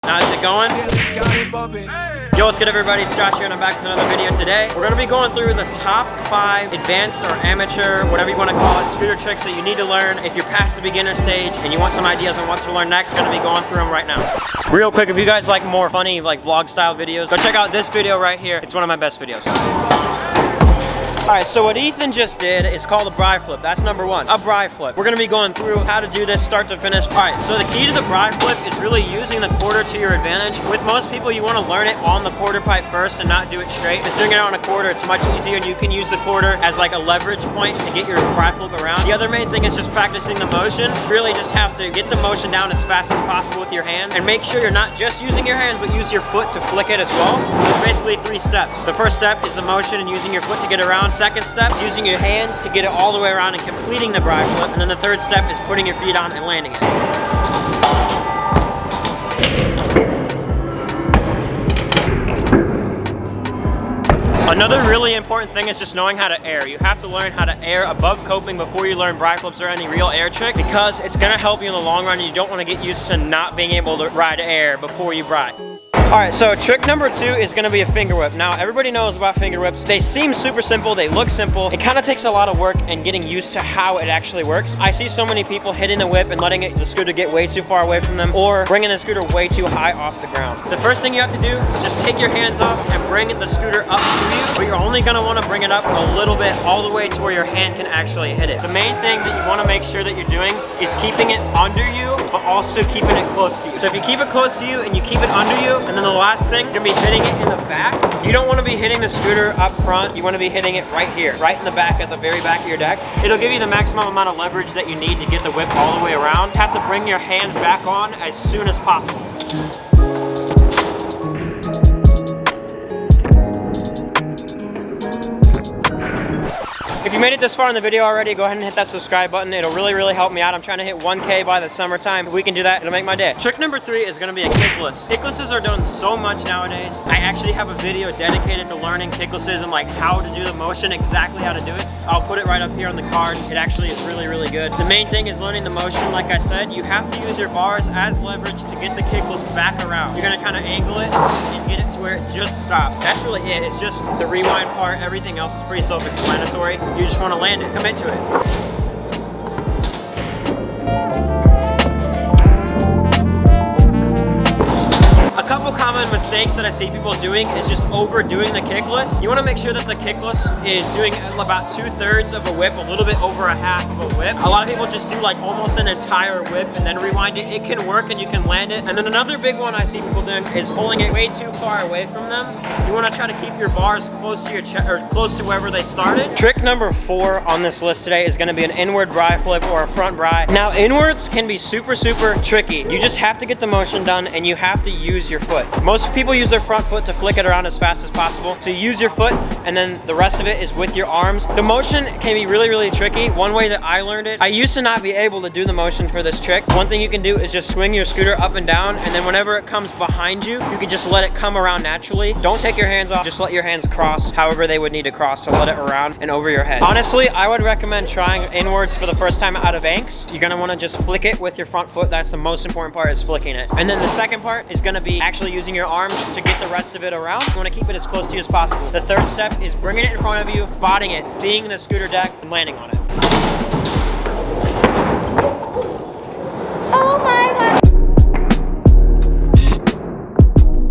Now is it going? Yo, what's good everybody? It's Josh here and I'm back with another video today. We're gonna be going through the top 5 advanced or amateur, whatever you want to call it, scooter tricks that you need to learn if you're past the beginner stage and you want some ideas on what to learn next. We're gonna be going through them right now. Real quick, if you guys like more funny, like vlog style videos, go check out this video right here. It's one of my best videos. Alright, so what Ethan just did is called a bri flip. That's number 1, a bri flip. We're gonna be going through how to do this start to finish. Alright, so the key to the bri flip is really using the quarter to your advantage. With most people, you wanna learn it on the quarter pipe first and not do it straight. Because doing it on a quarter, it's much easier and you can use the quarter as like a leverage point to get your bri flip around. The other main thing is just practicing the motion. You really just have to get the motion down as fast as possible with your hand and make sure you're not just using your hands, but use your foot to flick it as well. So it's basically 3 steps. The first step is the motion and using your foot to get around. Second step, using your hands to get it all the way around and completing the bri flip. And then the third step is putting your feet on and landing it. Another really important thing is just knowing how to air. You have to learn how to air above coping before you learn bri flips or any real air trick, because it's gonna help you in the long run and you don't wanna get used to not being able to ride air before you bri. Alright, so trick number 2 is going to be a finger whip. Now, everybody knows about finger whips. They seem super simple, they look simple. It kind of takes a lot of work and getting used to how it actually works. I see so many people hitting the whip and letting the scooter get way too far away from them, or bringing the scooter way too high off the ground. The first thing you have to do is just take your hands off and bring the scooter up to you, but you're only going to want to bring it up a little bit all the way to where your hand can actually hit it. The main thing that you want to make sure that you're doing is keeping it under you, but also keeping it close to you. So if you keep it close to you and you keep it under you, and then the last thing, you're gonna be hitting it in the back. You don't want to be hitting the scooter up front. You want to be hitting it right here, right in the back, at the very back of your deck. It'll give you the maximum amount of leverage that you need to get the whip all the way around. You have to bring your hand back on as soon as possible. If you made it this far in the video already, go ahead and hit that subscribe button. It'll really help me out. I'm trying to hit 1K by the summertime. If we can do that, it'll make my day. Trick number 3 is gonna be a kickless. Kicklesses are done so much nowadays. I actually have a video dedicated to learning kicklesses and like how to do the motion, exactly how to do it. I'll put it right up here on the cards. It actually is really good. The main thing is learning the motion. Like I said, you have to use your bars as leverage to get the kickless back around. You're gonna kind of angle it and get it to where it just stops. That's really it. It's just the rewind part. Everything else is pretty self-explanatory. You just want to land it, commit to it. A couple common mistakes that I see people doing is just overdoing the kickless. You want to make sure that the kickless is doing about 2/3 of a whip, a little bit over a half of a whip. A lot of people just do like almost an entire whip and then rewind it. It can work and you can land it. And then another big one I see people doing is pulling it way too far away from them. You want to try to keep your bars close to your chest or close to wherever they started. Trick number 4 on this list today is going to be an inward bri flip or a front bri. Now inwards can be super tricky. You just have to get the motion done and you have to use your foot. Most people use their front foot to flick it around as fast as possible. So use your foot and then the rest of it is with your arms. The motion can be really tricky. One way that I learned it, I used to not be able to do the motion for this trick. One thing you can do is just swing your scooter up and down, and then whenever it comes behind you, you can just let it come around naturally. Don't take your hands off, just let your hands cross however they would need to cross to let it around and over your head. Honestly, I would recommend trying inwards for the first time out of banks. You're gonna wanna just flick it with your front foot. That's the most important part, is flicking it. And then the second part is gonna be actually using your arms to get the rest of it around. You want to keep it as close to you as possible. The third step is bringing it in front of you, spotting it, seeing the scooter deck, and landing on it. Oh my God.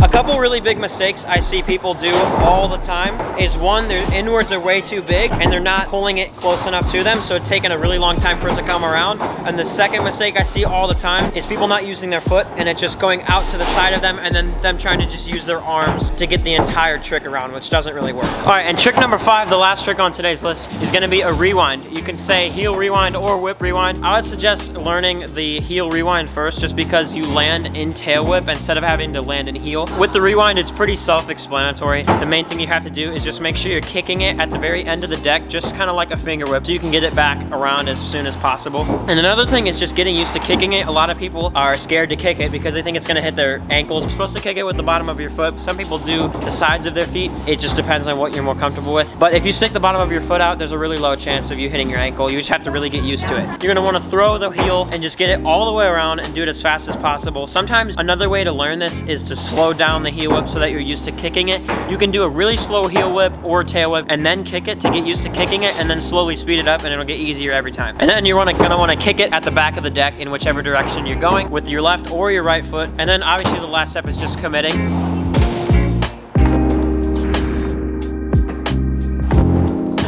A couple really big mistakes I see people do all the time is, one, their inwards are way too big and they're not pulling it close enough to them, so it's taking a really long time for it to come around. And the second mistake I see all the time is people not using their foot and it just going out to the side of them, and then them trying to just use their arms to get the entire trick around, which doesn't really work. All right, and trick number 5, the last trick on today's list, is gonna be a rewind. You can say heel rewind or whip rewind. I would suggest learning the heel rewind first, just because you land in tail whip instead of having to land in heel. With the rewind, it's pretty self-explanatory. The main thing you have to do is just make sure you're kicking it at the very end of the deck, just kind of like a finger whip, so you can get it back around as soon as possible. And another thing is just getting used to kicking it. A lot of people are scared to kick it because they think it's gonna hit their ankles. You're supposed to kick it with the bottom of your foot. Some people do the sides of their feet. It just depends on what you're more comfortable with. But if you stick the bottom of your foot out, there's a really low chance of you hitting your ankle. You just have to really get used to it. You're gonna wanna throw the heel and just get it all the way around and do it as fast as possible. Sometimes another way to learn this is to slow down the heel whip so that you're used to kicking it. You can do a really slow heel whip or tail whip and then kick it to get used to kicking it, and then slowly speed it up, and it'll get easier every time. And then you're gonna wanna kick it at the back of the deck in whichever direction you're going with your left or your right foot. And then obviously the last step is just committing.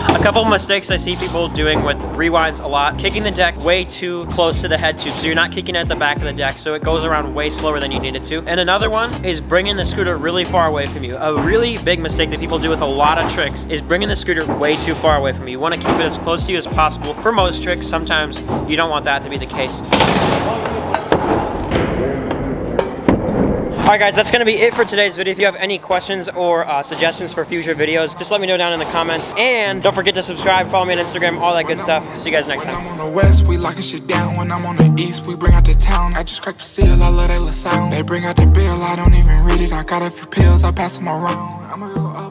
A couple of mistakes I see people doing with rewinds a lot: kicking the deck way too close to the head tube, so you're not kicking at the back of the deck, so it goes around way slower than you need it to. And another one is bringing the scooter really far away from you. A really big mistake that people do with a lot of tricks is bringing the scooter way too far away from you. You want to keep it as close to you as possible for most tricks. Sometimes you don't want that to be the case. Alright guys, that's going to be it for today's video. If you have any questions or suggestions for future videos, just let me know down in the comments. And don't forget to subscribe, follow me on Instagram, all that good stuff. See you guys next time. When I'm on the west, we locking shit down. When I'm on the east, we bring out the town. I just cracked the seal, I love that little sound. They bring out the bill, I don't even read it. I got a few pills, I pass them around. I'ma go up.